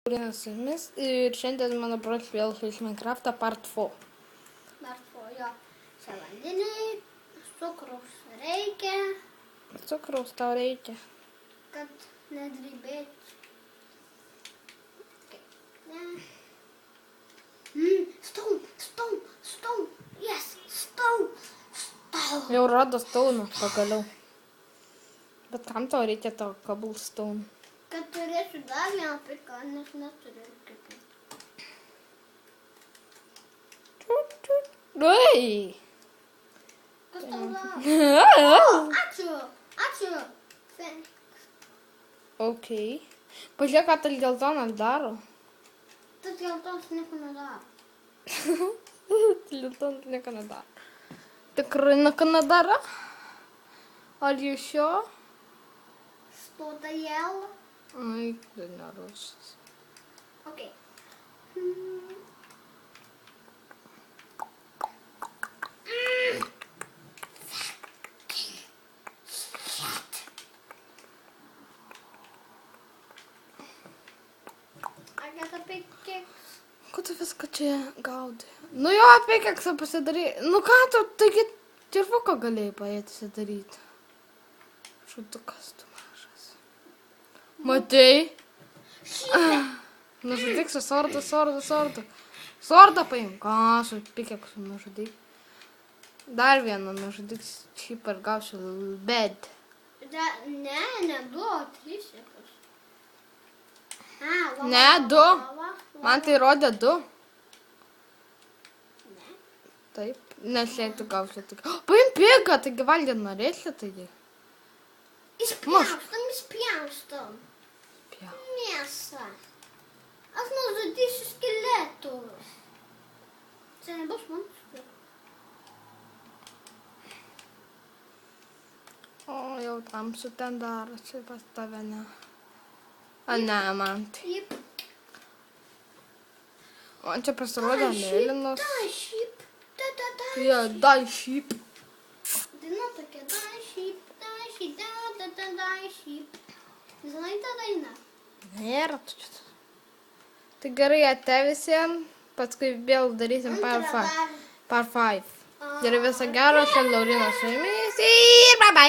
Su jumis ir šiandien mano brolis vėl žais Minecraftą Part 4. Jo. Savandiniai, cukraus reikia, Cukraus tau reikia. kad nedrybėtų. Stone, yes, stone. Jau rado stauną pagaliau. Bet kam tau reikia to cobblestone? Kad turėsiu dar vieną piką, nes neturiu kitų. Ui! Kas tau daro? Ačiū. Thanks. Ok. Pažiūrėk, ką tai geltonas daro. Tas geltonas nieko nedaro. Geltonas nieko nedaro. Tikrai nieko nedaro? Are you sure? Stoda yellow. Ai, generosas. Okay. I got a big kick. Ko tu viską čia gaudai? Nu jo, pikeksą pasidarai. Nu ką tu, taigi tirvuką galėjai pasidaryti. Šutukas tu mažas. Matei? Nužudyk su sordu. Sordą paimk. Ką, su pikeksų nužudyk. Dar vieną nužudyk, šiaip ar gausiu bed. Ne, 3 sekus. Ne, 2. Man tai rodė 2. Ne. Taip, nes jei tu gausi tik. Paim pigą, taigi valgyti norėsi, taigi. Išpjaustam. Mėsą. Aš nužudysiu skeletus. Čia nebus monstras. O, jau tamsu ten darosi pas tave, ne. A, ne, man tai. Yep. Man čia pasirodė mėlynos. Die sheep. Die sheep. Daina tokia, die sheep. Žinai tą dainą? Nėra tu čia. Tai gerai, ate visiems. Paskui vėl darysim Part 5. Gerai, viso gero, šiandien Laurinas su jumis ir bye bye.